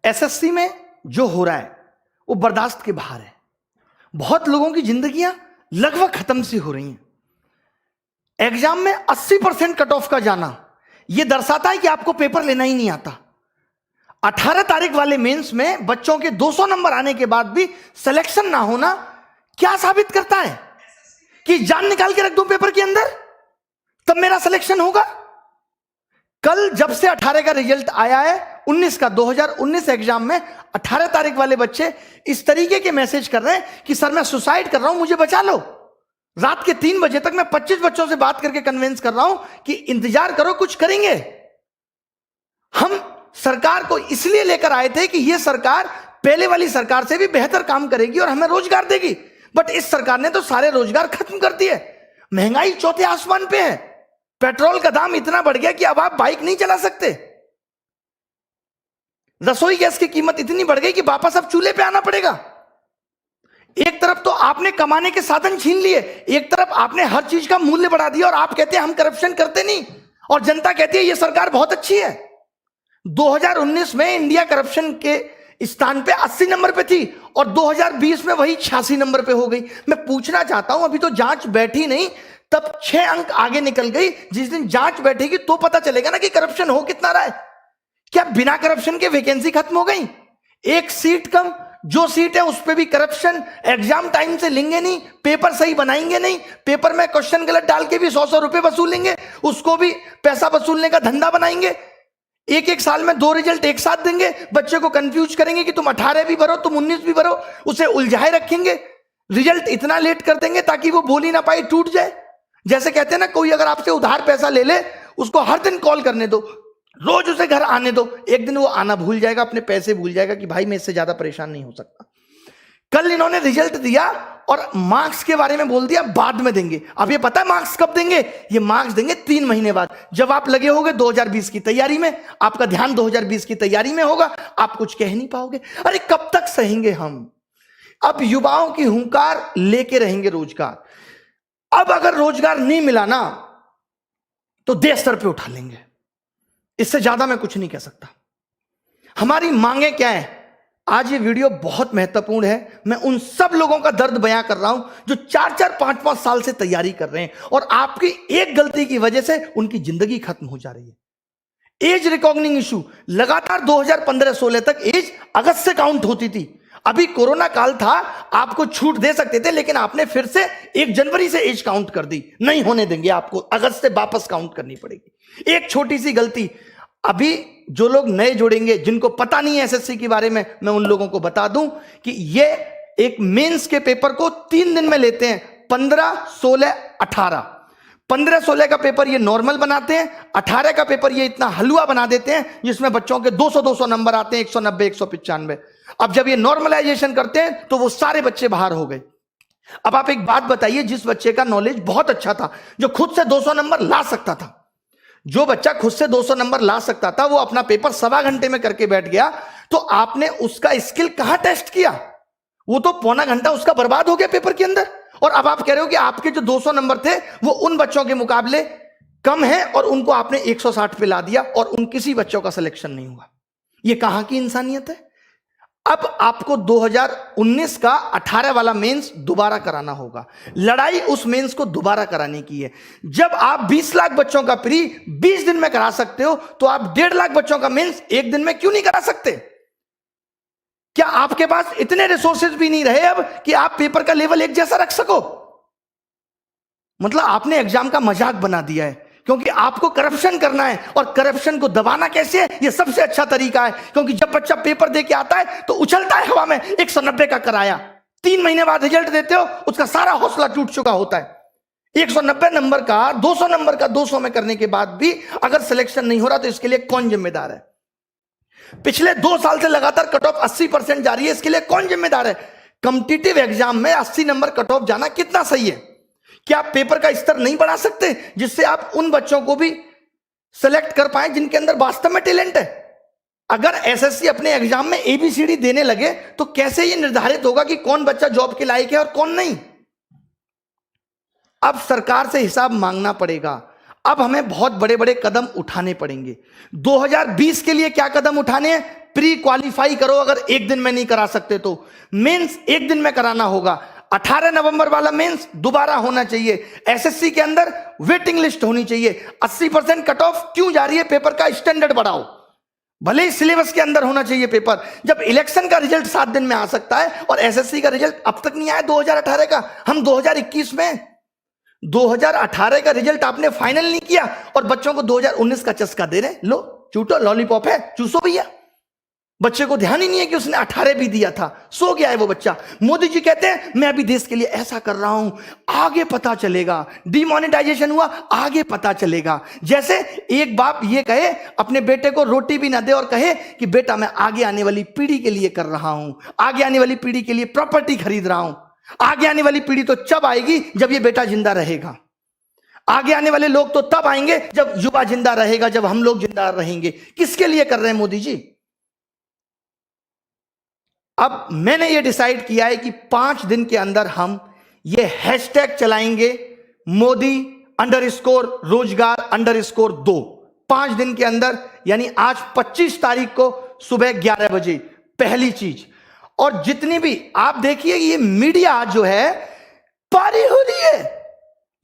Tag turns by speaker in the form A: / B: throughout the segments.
A: SSC में जो हो रहा है वो बर्दाश्त के बाहर है। बहुत लोगों की जिंदगियां लगभग खत्म सी हो रही हैं। एग्जाम में 80% कट ऑफ का जाना यह दर्शाता है कि आपको पेपर लेना ही नहीं आता। 18 तारीख वाले मेंस में बच्चों के 200 नंबर आने के बाद भी सिलेक्शन ना होना क्या साबित करता है? कि जान निकाल के रख दूं पेपर के अंदर तब मेरा सिलेक्शन होगा। कल जब से 18 का रिजल्ट आया है 19 का 2019 एग्जाम में 18 तारीख वाले बच्चे इस तरीके के मैसेज कर रहे हैं कि सर मैं सुसाइड कर रहा हूं, मुझे बचा लो। रात के 3 बजे तक मैं 25 बच्चों से बात करके कन्विंस कर रहा हूं कि इंतजार करो, कुछ करेंगे। हम सरकार को इसलिए लेकर आए थे कि यह सरकार पहले वाली सरकार से भी बेहतर काम करेगी और हमें रोजगार देगी, बट इस सरकार ने तो सारे रोजगार खत्म कर दिए। महंगाई चौथे आसमान पे है। पेट्रोल का दाम इतना बढ़ गया कि अब आप बाइक नहीं चला सकते। रसोई गैस की कीमत इतनी बढ़ गई कि वापस अब चूल्हे पे आना पड़ेगा। एक तरफ तो आपने कमाने के साधन छीन लिए, एक तरफ आपने हर चीज का मूल्य बढ़ा दिया और आप कहते हैं हम करप्शन करते नहीं, और जनता कहती है यह सरकार बहुत अच्छी है। 2019 में इंडिया करप्शन के स्थान पे 80 नंबर पे थी और 2020 में वही 86 नंबर पे हो गई। मैं पूछना चाहता हूं, अभी तो जांच बैठी नहीं, तब 6 अंक आगे निकल गई। जिस दिन जांच बैठेगी तो पता चलेगा ना कि करप्शन हो कितना रहा है। क्या बिना करप्शन के वैकेंसी खत्म हो गई? एक सीट कम, जो सीट है उस पर भी करप्शन। एग्जाम टाइम से लेंगे नहीं, पेपर सही बनाएंगे नहीं, पेपर में क्वेश्चन गलत डाल के भी 100 रुपए वसूलेंगे, उसको भी पैसा वसूलने का धंधा बनाएंगे। एक साल में 2 रिजल्ट एक साथ देंगे, बच्चे को कंफ्यूज करेंगे कि तुम 18 भी भरो, तुम 19 भी भरो, उसे उलझाए रखेंगे। रिजल्ट इतना लेट कर देंगे ताकि वो बोल ही ना पाए, टूट जाए। जैसे कहते हैं ना, कोई अगर आपसे उधार पैसा ले ले, उसको हर दिन कॉल करने दो, रोज उसे घर आने दो, एक दिन वो आना भूल जाएगा, अपने पैसे भूल जाएगा कि भाई मैं इससे ज्यादा परेशान नहीं हो सकता। कल इन्होंने रिजल्ट दिया और मार्क्स के बारे में बोल दिया बाद में देंगे। अब ये पता है मार्क्स कब देंगे? ये मार्क्स देंगे 3 महीने बाद, जब आप लगे होगे 2020 की तैयारी में, आपका ध्यान 2020 की तैयारी में होगा, आप कुछ कह नहीं पाओगे। अरे कब तक सहेंगे हम? अब युवाओं की हुंकार लेके रहेंगे रोजगार। अब अगर रोजगार नहीं मिला ना तो देश सर पे उठा लेंगे। इससे ज्यादा मैं कुछ नहीं कह सकता। हमारी मांगे क्या है? आज ये वीडियो बहुत महत्वपूर्ण है। मैं उन सब लोगों का दर्द बयां कर रहा हूं जो 4-4, 5-5 साल से तैयारी कर रहे हैं और आपकी एक गलती की वजह से उनकी जिंदगी खत्म हो जा रही है। एज रिकॉग्निंग इशू लगातार 2015-16 तक एज अगस्त से काउंट होती थी। अभी कोरोना काल था, आपको छूट दे सकते थे, लेकिन आपने फिर से 1 जनवरी से एज काउंट कर दी। नहीं होने देंगे, आपको अगस्त से वापस काउंट करनी पड़ेगी। एक छोटी सी गलती, अभी जो लोग नए जुड़ेंगे, जिनको पता नहीं है एसएससी के बारे में, मैं उन लोगों को बता दूं कि ये एक मेंस के पेपर को 3 दिन में लेते हैं। 15, 16, 18। 15-16 का पेपर ये नॉर्मल बनाते हैं, 18 का पेपर ये इतना हलवा बना देते हैं जिसमें बच्चों के 200-200 नंबर आते हैं, 190, 195। अब जब ये नॉर्मलाइजेशन करते हैं तो वो सारे बच्चे बाहर हो गए। अब आप एक बात बताइए, जिस बच्चे का नॉलेज बहुत अच्छा था, जो खुद से 200 नंबर ला सकता था, जो बच्चा खुद से 200 नंबर ला सकता था, वो अपना पेपर 1.25 घंटे में करके बैठ गया, तो आपने उसका स्किल कहां टेस्ट किया? वो तो पौना घंटा उसका बर्बाद हो गया पेपर के अंदर। और अब आप कह रहे हो कि आपके जो 200 नंबर थे वो उन बच्चों के मुकाबले कम है और उनको आपने 160 पे ला दिया और उन किसी बच्चों का सिलेक्शन नहीं हुआ। ये कहां की इंसानियत है? अब आपको 2019 का 18 वाला मेंस दोबारा कराना होगा। लड़ाई उस मेंस को दोबारा कराने की है। जब आप 20 लाख बच्चों का प्री 20 दिन में करा सकते हो, तो आप 1.5 लाख बच्चों का मेंस 1 दिन में क्यों नहीं करा सकते? क्या आपके पास इतने रिसोर्सेज भी नहीं रहे अब कि आप पेपर का लेवल एक जैसा रख सको? मतलब आपने एग्जाम का मजाक बना दिया है, क्योंकि आपको करप्शन करना है। और करप्शन को दबाना कैसे है? ये सबसे अच्छा तरीका है, क्योंकि जब बच्चा पेपर दे के आता है तो उछलता है हवा में 190 का कराया, 3 महीने बाद रिजल्ट देते हो, उसका सारा हौसला टूट चुका होता है। 190 नंबर का 200 नंबर का 200 में करने के बाद भी अगर सिलेक्शन नहीं हो रहा तो इसके लिए कौन जिम्मेदार है? पिछले 2 साल से लगातार कट ऑफ 80% जा रही है, इसके लिए कौन जिम्मेदार है? कॉम्पिटिटिव एग्जाम में 80 नंबर कट ऑफ जाना कितना सही है? क्या आप पेपर का स्तर नहीं बढ़ा सकते जिससे आप उन बच्चों को भी सेलेक्ट कर पाए जिनके अंदर वास्तव में टैलेंट है? अगर एसएससी अपने एग्जाम में एबीसीडी देने लगे तो कैसे यह निर्धारित होगा कि कौन बच्चा जॉब के लायक है और कौन नहीं? अब सरकार से हिसाब मांगना पड़ेगा। अब हमें बहुत बड़े बड़े कदम उठाने पड़ेंगे। 2020 के लिए क्या कदम उठाने हैं? प्री क्वालिफाई करो अगर एक दिन में नहीं करा सकते तो। मेंस एक दिन में कराना होगा। 18 नवंबर वाला मेंस दोबारा होना चाहिए। एसएससी के अंदर वेटिंग लिस्ट होनी चाहिए। 80% कट ऑफ क्यों जा रही है? पेपर का स्टैंडर्ड बढ़ाओ। भले ही सिलेबस के अंदर होना चाहिए पेपर। जब इलेक्शन का रिजल्ट 7 दिन में आ सकता है और एसएससी का रिजल्ट अब तक नहीं आया 2018 का, हम 2021 में 2018 का रिजल्ट आपने फाइनल नहीं किया और बच्चों को 2019 का चस्का दे रहे। लो चूटो, लॉलीपॉप है, चूसो भैया। बच्चे को ध्यान ही नहीं है कि उसने 18 भी दिया था, सो गया है वो बच्चा। मोदी जी कहते हैं मैं अभी देश के लिए ऐसा कर रहा हूं, आगे पता चलेगा। डिमोनेटाइजेशन हुआ, आगे पता चलेगा। जैसे एक बाप ये कहे अपने बेटे को रोटी भी ना दे और कहे कि बेटा मैं आगे आने वाली पीढ़ी के लिए कर रहा हूं, आगे आने वाली पीढ़ी के लिए प्रॉपर्टी खरीद रहा हूं। आगे आने वाली पीढ़ी तो जब आएगी जब ये बेटा जिंदा रहेगा। आगे आने वाले लोग तो तब आएंगे जब युवा जिंदा रहेगा, जब हम लोग जिंदा रहेंगे। किसके लिए कर रहे हैं मोदी जी? अब मैंने ये डिसाइड किया है कि 5 दिन के अंदर हम ये हैशटैग चलाएंगे, मोदी _रोजगार_2। 5 दिन के अंदर, यानी आज 25 तारीख को सुबह 11 बजे पहली चीज। और जितनी भी आप देखिए ये मीडिया जो है पारी हो रही है,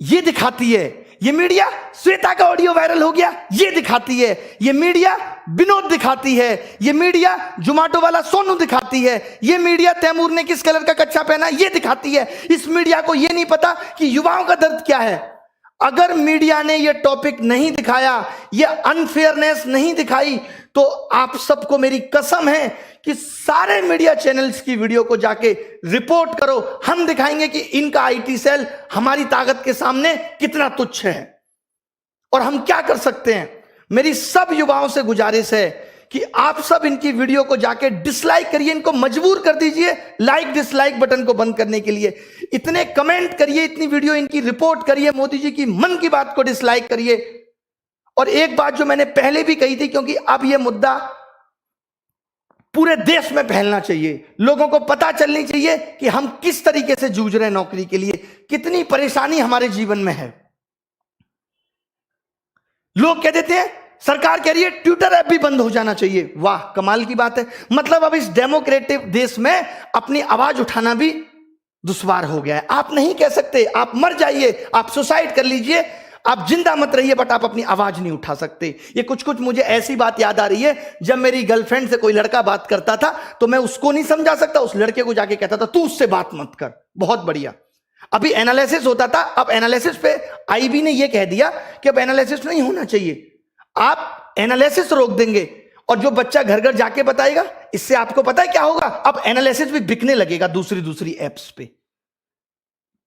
A: ये दिखाती है। ये मीडिया श्वेता का ऑडियो वायरल हो गया, ये दिखाती है। ये मीडिया विनोद दिखाती है। ये मीडिया जोमेटो वाला सोनू दिखाती है। ये मीडिया तैमूर ने किस कलर का कच्चा पहना, ये दिखाती है। इस मीडिया को ये नहीं पता कि युवाओं का दर्द क्या है। अगर मीडिया ने ये टॉपिक नहीं दिखाया, ये अनफेयरनेस नहीं दिखाई, तो आप सबको मेरी कसम है कि सारे मीडिया चैनल्स की वीडियो को जाके रिपोर्ट करो। हम दिखाएंगे कि इनका आईटी सेल हमारी ताकत के सामने कितना तुच्छ है और हम क्या कर सकते हैं। मेरी सब युवाओं से गुजारिश है कि आप सब इनकी वीडियो को जाके डिसलाइक करिए, इनको मजबूर कर दीजिए लाइक डिसलाइक बटन को बंद करने के लिए। इतने कमेंट करिए, इतनी वीडियो इनकी रिपोर्ट करिए, मोदी जी की मन की बात को डिसलाइक करिए। और एक बात जो मैंने पहले भी कही थी, क्योंकि अब यह मुद्दा पूरे देश में फैलना चाहिए, लोगों को पता चलनी चाहिए कि हम किस तरीके से जूझ रहे हैं नौकरी के लिए, कितनी परेशानी हमारे जीवन में है। लोग कह देते हैं सरकार कह रही है ट्विटर ऐप भी बंद हो जाना चाहिए। वाह, कमाल की बात है। मतलब अब इस डेमोक्रेटिक देश में अपनी आवाज उठाना भी दुश्वार हो गया है। आप नहीं कह सकते, आप मर जाइए, आप सुसाइड कर लीजिए, आप जिंदा मत रहिए, बट आप अपनी आवाज नहीं उठा सकते। ये कुछ मुझे ऐसी बात याद आ रही है, जब मेरी गर्लफ्रेंड से कोई लड़का बात करता था तो मैं उसको नहीं समझा सकता, उस लड़के को जाके कहता था तू उससे बात मत कर। बहुत बढ़िया। अभी एनालिसिस होता था, अब एनालिसिस पे आईबी ने यह कह दिया कि अब एनालिसिस नहीं होना चाहिए, आप एनालिसिस रोक देंगे और जो बच्चा घर घर जाके बताएगा, इससे आपको पता है क्या होगा, अब एनालिसिस भी बिकने लगेगा दूसरी एप्स पे,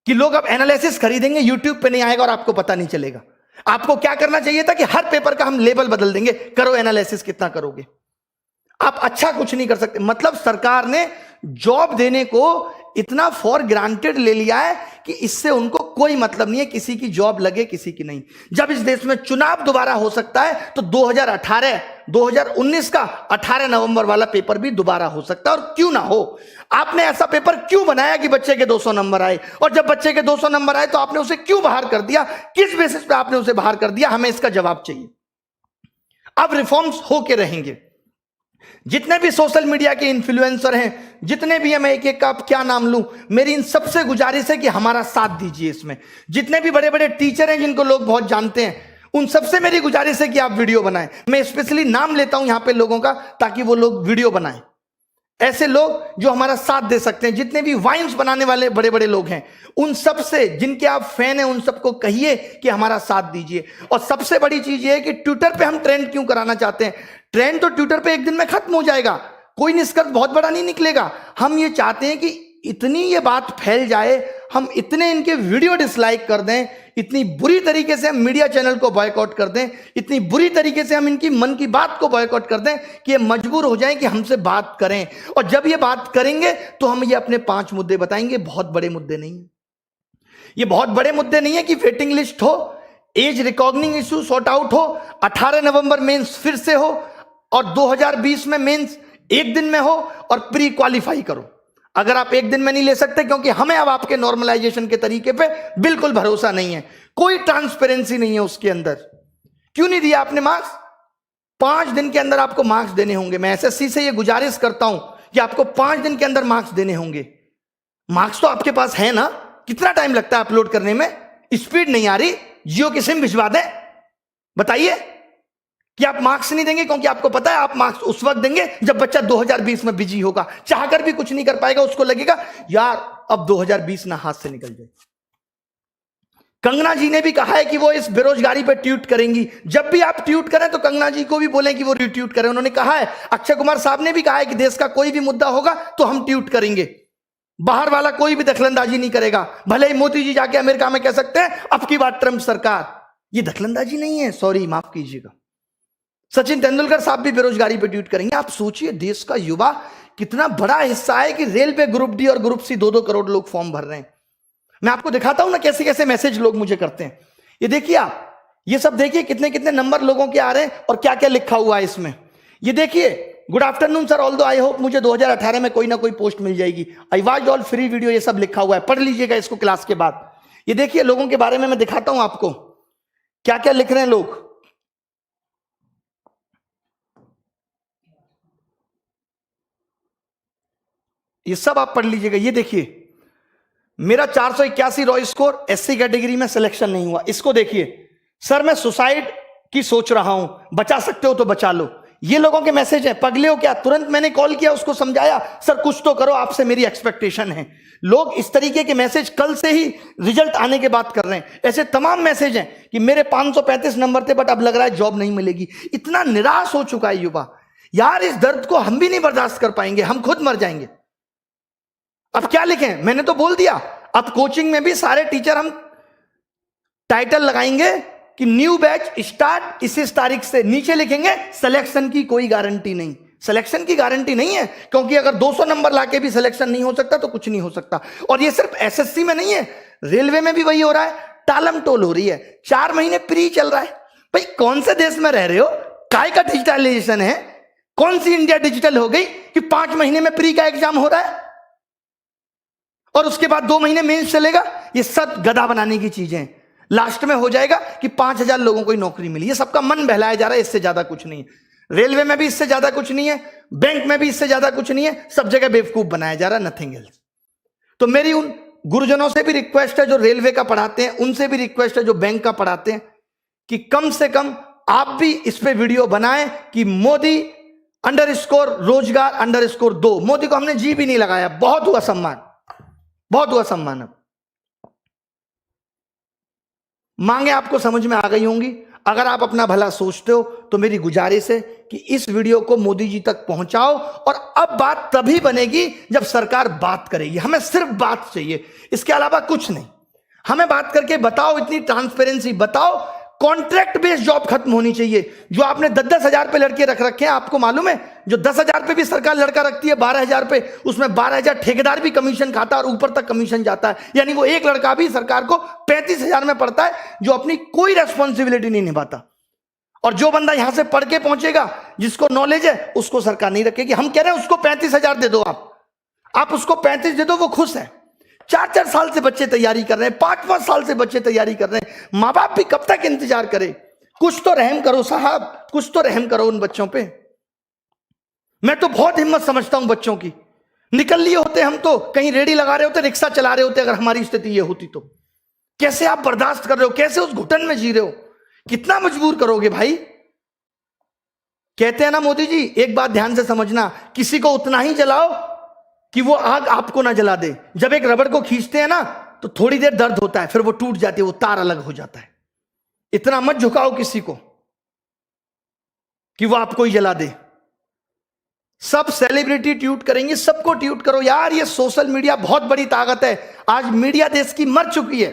A: कि लोग अब एनालिसिस खरीदेंगे, यूट्यूब पे नहीं आएगा और आपको पता नहीं चलेगा। आपको क्या करना चाहिए था कि हर पेपर का हम लेबल बदल देंगे, करो एनालिसिस, कितना करोगे। आप अच्छा कुछ नहीं कर सकते। मतलब सरकार ने जॉब देने को इतना फॉर ग्रांटेड ले लिया है कि इससे उनको कोई मतलब नहीं है किसी की जॉब लगे किसी की नहीं। जब इस देश में चुनाव दोबारा हो सकता है तो 2019 का 18 नवंबर वाला पेपर भी दोबारा हो सकता है। और क्यों ना हो, आपने ऐसा पेपर क्यों बनाया कि बच्चे के 200 नंबर आए, और जब बच्चे के 200 नंबर आए तो आपने उसे क्यों बाहर कर दिया, किस बेसिस पे आपने उसे बाहर कर दिया, हमें इसका जवाब चाहिए। अब रिफॉर्म्स होके रहेंगे। जितने भी सोशल मीडिया के इन्फ्लुएंसर हैं, जितने भी हैं, मैं एक एक का क्या नाम लूं, मेरी इन सबसे गुजारिश है कि हमारा साथ दीजिए इसमें। जितने भी बड़े बड़े टीचर हैं जिनको लोग बहुत जानते हैं, उन सबसे मेरी गुजारिश है कि आप वीडियो बनाएं। मैं स्पेशली नाम लेता हूं यहां पे लोगों का, ताकि वो लोग वीडियो बनाएं। ऐसे लोग जो हमारा साथ दे सकते हैं, जितने भी वाइन्स बनाने वाले बड़े बड़े लोग हैं, उन सब से, जिनके आप फैन हैं, उन सबको कहिए कि हमारा साथ दीजिए। और सबसे बड़ी चीज ये है कि ट्विटर पे हम ट्रेंड क्यों कराना चाहते हैं। ट्रेंड तो ट्विटर पे एक दिन में खत्म हो जाएगा, कोई निष्कर्ष बहुत बड़ा नहीं निकलेगा। हम ये चाहते हैं कि इतनी ये बात फैल जाए, हम इतने इनके वीडियो डिसलाइक कर दें, इतनी बुरी तरीके से हम मीडिया चैनल को बॉयकॉट कर दें, इतनी बुरी तरीके से हम इनकी मन की बात को बॉयकॉट कर दें कि ये मजबूर हो जाएं कि हमसे बात करें। और जब ये बात करेंगे तो हम ये अपने 5 मुद्दे बताएंगे। बहुत बड़े मुद्दे नहीं है ये, बहुत बड़े मुद्दे नहीं है कि वेटिंग लिस्ट हो, as recognising issue sort out हो, 18 नवंबर मेंस फिर से हो, और 2020 में मेंस एक दिन में हो, और प्री क्वालिफाई करो। अगर आप एक दिन में नहीं ले सकते, क्योंकि हमें अब आपके नॉर्मलाइजेशन के तरीके पे बिल्कुल भरोसा नहीं है, कोई ट्रांसपेरेंसी नहीं है उसके अंदर। क्यों नहीं दिया आपने मार्क्स? 5 दिन के अंदर आपको मार्क्स देने होंगे। मैं एसएससी से ये गुजारिश करता हूं कि आपको 5 दिन के अंदर मार्क्स देने होंगे। मार्क्स तो आपके पास है ना, कितना टाइम लगता है अपलोड करने में? स्पीड नहीं आ रही, जियो की सिम भिजवा दें? बताइए कि आप मार्क्स नहीं देंगे, क्योंकि आपको पता है आप मार्क्स उस वक्त देंगे जब बच्चा 2020 में बिजी होगा, चाहकर भी कुछ नहीं कर पाएगा, उसको लगेगा यार अब 2020 ना हाथ से निकल जाए। कंगना जी ने भी कहा है कि वो इस बेरोजगारी पर ट्वीट करेंगी। जब भी आप ट्वीट करें तो कंगना जी को भी बोलें कि वो रिट्वीट करें। उन्होंने कहा है, अक्षय कुमार साहब ने भी कहा है कि देश का कोई भी मुद्दा होगा तो हम ट्वीट करेंगे, बाहर वाला कोई भी दखलंदाजी नहीं करेगा। भले ही मोदी जी जाके अमेरिका में कह सकते हैं अब की बात ट्रंप सरकार, ये दखलंदाजी नहीं है, सॉरी माफ कीजिएगा। सचिन तेंदुलकर साहब भी बेरोजगारी पर ट्वीट करेंगे। आप सोचिए देश का युवा कितना बड़ा हिस्सा है कि रेलवे ग्रुप डी और ग्रुप सी 2-2 करोड़ लोग फॉर्म भर रहे हैं। मैं आपको दिखाता हूं ना कैसे कैसे मैसेज लोग मुझे करते हैं। ये देखिए आप, ये सब देखिए कितने कितने नंबर लोगों के आ रहे हैं और क्या क्या लिखा हुआ है इसमें। ये देखिए, good afternoon sir, although I hope मुझे 2018 में कोई ना कोई पोस्ट मिल जाएगी। I watch all free video, ये सब लिखा हुआ है, पढ़ लीजिएगा इसको क्लास के बाद। ये देखिए लोगों के बारे में मैं दिखाता हूं आपको क्या क्या लिख रहे हैं लोग। ये सब आप पढ़ लीजिएगा। ये देखिए, मेरा 481 रॉ स्कोर, एससी कैटेगरी में सिलेक्शन नहीं हुआ। इसको देखिए, सर मैं सुसाइड की सोच रहा हूं, बचा सकते हो तो बचा लो। ये लोगों के मैसेज हैं। पगले हो क्या? तुरंत मैंने कॉल किया, उसको समझाया, सर कुछ तो करो, आपसे मेरी एक्सपेक्टेशन है। लोग इस तरीके के मैसेज कल से ही रिजल्ट आने के बाद कर रहे हैं। ऐसे तमाम मैसेज हैं कि मेरे 535 नंबर थे बट अब लग रहा है जॉब नहीं मिलेगी। इतना निराश हो चुका है युवा। यार इस दर्द को हम भी नहीं बर्दाश्त कर पाएंगे, हम खुद मर जाएंगे। अब क्या लिखें? मैंने तो बोल दिया, अब कोचिंग में भी सारे टीचर हम टाइटल लगाएंगे कि न्यू बैच स्टार्ट इस तारीख से। नीचे लिखेंगे सिलेक्शन की कोई गारंटी नहीं। सिलेक्शन की गारंटी नहीं है, क्योंकि अगर 200 नंबर लाके भी सिलेक्शन नहीं हो सकता तो कुछ नहीं हो सकता। और ये सिर्फ एसएससी में नहीं है, रेलवे में भी वही हो रहा है, टालम टोल हो रही है। 4 महीने प्री चल रहा है। भाई कौन से देश में रह रहे हो? काय का डिजिटलाइजेशन है? कौन सी इंडिया डिजिटल हो गई कि 5 महीने में प्री का एग्जाम हो रहा है और उसके बाद 2 महीने मेंस चलेगा? ये सब गधा बनाने की चीजें हैं। लास्ट में हो जाएगा कि 5000 लोगों को ही नौकरी मिली। ये सबका मन बहलाया जा रहा है, इससे ज्यादा कुछ नहीं है। रेलवे में भी इससे ज्यादा कुछ नहीं है, बैंक में भी इससे ज्यादा कुछ नहीं है, सब जगह बेवकूफ बनाया जा रहा है, नथिंग एल्स। तो मेरी उन गुरुजनों से भी रिक्वेस्ट है जो रेलवे का पढ़ाते हैं, उनसे भी रिक्वेस्ट है जो बैंक का पढ़ाते हैं, कि कम से कम आप भी इस पे वीडियो बनाएं कि मोदी _ रोजगार _ 2। मोदी को हमने जी भी नहीं लगाया, बहुत हुआ सम्मान, बहुत हुआ सम्मान। अब मांगे आपको समझ में आ गई होंगी। अगर आप अपना भला सोचते हो तो मेरी गुजारिश है कि इस वीडियो को मोदी जी तक पहुंचाओ। और अब बात तभी बनेगी जब सरकार बात करेगी। हमें सिर्फ बात चाहिए, इसके अलावा कुछ नहीं। हमें बात करके बताओ, इतनी ट्रांसपेरेंसी बताओ। कॉन्ट्रैक्ट बेस्ड जॉब खत्म होनी चाहिए। जो आपने 10-10 हजार पे लड़के रख रखे हैं, आपको मालूम है जो 10 हजार पे भी सरकार लड़का रखती है 12 हजार पे, उसमें 12 हजार ठेकेदार भी कमीशन खाता है और ऊपर तक कमीशन जाता है। यानी वो एक लड़का भी सरकार को 35 हजार में पड़ता है, जो अपनी कोई रेस्पॉन्सिबिलिटी नहीं निभाता। और जो बंदा यहां से पढ़ के पहुंचेगा, जिसको नॉलेज है, उसको सरकार नहीं रखेगी। हम कह रहे हैं उसको 35 हजार दे दो, आप उसको 35 दे दो, वो खुश है। 4-4 साल से बच्चे तैयारी कर रहे हैं, 5-5 साल से बच्चे तैयारी कर रहे हैं। माँ बाप भी कब तक इंतजार करे? कुछ तो रहम करो साहब, कुछ तो रहम करो उन बच्चों पे। मैं तो बहुत हिम्मत समझता हूं बच्चों की। निकल लिए होते हम तो, कहीं रेडी लगा रहे होते, रिक्शा चला रहे होते, अगर हमारी स्थिति ये होती तो। कैसे आप बर्दाश्त कर रहे हो? कैसे उस घुटन में जी रहे हो? कितना मजबूर करोगे भाई? कहते हैं ना मोदी जी, एक बात ध्यान से समझना, किसी को उतना ही जलाओ कि वो आग आपको ना जला दे। जब एक रबड़ को खींचते हैं ना तो थोड़ी देर दर्द होता है, फिर वो टूट जाती है, वो तार अलग हो जाता है। इतना मत झुकाओ किसी को कि वो आपको ही जला दे। सब सेलिब्रिटी ट्वीट करेंगे, सबको ट्वीट करो यार। ये सोशल मीडिया बहुत बड़ी ताकत है। आज मीडिया देश की मर चुकी है।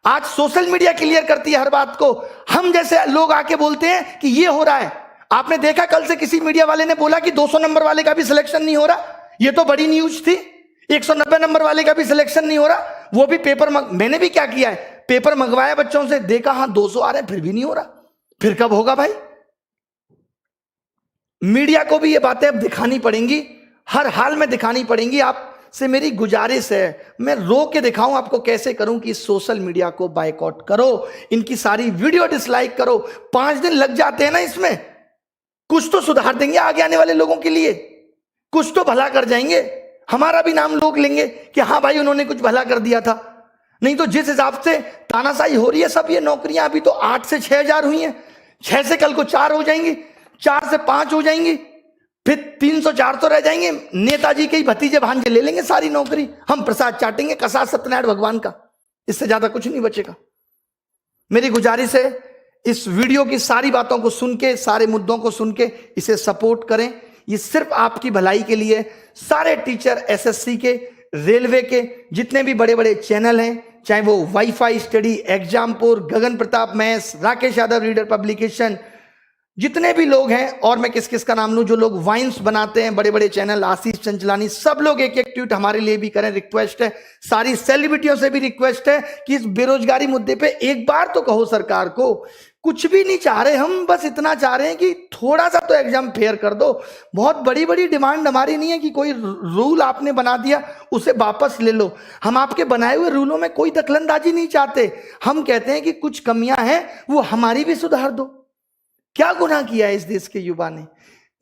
A: आज सोशल मीडिया क्लियर करती है हर बात को। हम जैसे लोग आके बोलते हैं कि ये हो रहा है। आपने देखा कल से किसी मीडिया वाले ने बोला कि 200 नंबर वाले का भी सिलेक्शन नहीं हो रहा। ये तो बड़ी न्यूज थी। 190 नंबर वाले का भी सिलेक्शन नहीं हो रहा, वो भी पेपर मैंने भी क्या किया है, पेपर मंगवाया बच्चों से, देखा हाँ 200 आ रहे हैं, फिर भी नहीं हो रहा। फिर कब होगा भाई? मीडिया को भी ये बातें अब दिखानी पड़ेंगी, हर हाल में दिखानी पड़ेंगी। आपसे मेरी गुजारिश है, मैं रो के दिखाऊं आपको कैसे करूं कि सोशल मीडिया को बायकॉट करो, इनकी सारी वीडियो डिसलाइक करो। 5 दिन लग जाते हैं ना इसमें, कुछ तो सुधार देंगे आगे आने वाले लोगों के लिए, कुछ तो भला कर जाएंगे, हमारा भी नाम लोग लेंगे कि हाँ भाई उन्होंने कुछ भला कर दिया था। नहीं तो जिस हिसाब से तानाशाही हो रही है सब, ये नौकरियां अभी तो 8 से 6,000 हुई हैं, 6 से कल को 4 हो जाएंगी, 4 से 5 हो जाएंगी, फिर 300-400 रह जाएंगे। नेताजी के ही भतीजे भांजे ले लेंगे सारी नौकरी, हम प्रसाद चाटेंगे कसा सत्यनारायण भगवान का, इससे ज्यादा कुछ नहीं बचेगा। मेरी गुजारिश है इस वीडियो की सारी बातों को सुन के, सारे मुद्दों को सुन के इसे सपोर्ट करें, ये सिर्फ आपकी भलाई के लिए। सारे टीचर एसएससी के, रेलवे के, जितने भी बड़े बड़े चैनल हैं, चाहे वो wifi study, Exampur, Gagan Pratap maths, Rakesh Yadav reader publication, जितने भी लोग हैं, और मैं किस किस का नाम लूं, जो लोग वाइन्स बनाते हैं, बड़े बड़े चैनल, आशीष चंचलानी, सब लोग एक एक ट्वीट हमारे लिए भी करें, रिक्वेस्ट है। सारी सेलिब्रिटियों से भी रिक्वेस्ट है कि इस बेरोजगारी मुद्दे पे एक बार तो कहो सरकार को। कुछ भी नहीं चाह रहे हम, बस इतना चाह रहे हैं कि थोड़ा सा तो एग्जाम फेयर कर दो। बहुत बड़ी बड़ी डिमांड हमारी नहीं है कि कोई रूल आपने बना दिया उसे वापस ले लो, हम आपके बनाए हुए रूलों में कोई दखलंदाजी नहीं चाहते। हम कहते हैं कि कुछ कमियां हैं वो हमारी भी सुधार दो। क्या गुनाह किया है इस देश के युवा ने?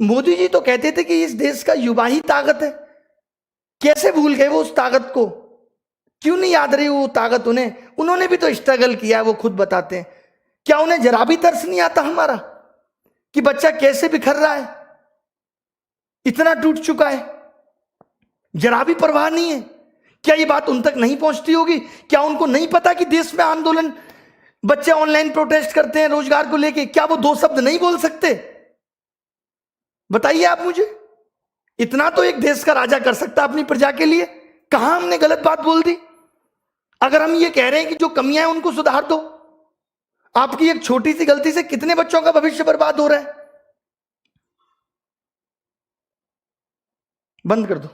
A: मोदी जी तो कहते थे कि इस देश का युवा ही ताकत है, कैसे भूल गए वो उस ताकत को? क्यों नहीं याद रही वो ताकत उन्हें? उन्होंने भी तो स्ट्रगल किया है, वो खुद बताते हैं। क्या उन्हें जरा भी तरस नहीं आता हमारा कि बच्चा कैसे बिखर रहा है, इतना टूट चुका है? जरा भी परवाह नहीं है? क्या ये बात उन तक नहीं पहुंचती होगी? क्या उनको नहीं पता कि देश में आंदोलन, बच्चे ऑनलाइन प्रोटेस्ट करते हैं रोजगार को लेके, क्या वो 2 शब्द नहीं बोल सकते? बताइए आप मुझे। इतना तो एक देश का राजा कर सकता अपनी प्रजा के लिए। कहां हमने गलत बात बोल दी? अगर हम ये कह रहे हैं कि जो कमियां हैं उनको सुधार दो, आपकी एक छोटी सी गलती से कितने बच्चों का भविष्य बर्बाद हो रहा है? बंद कर दो।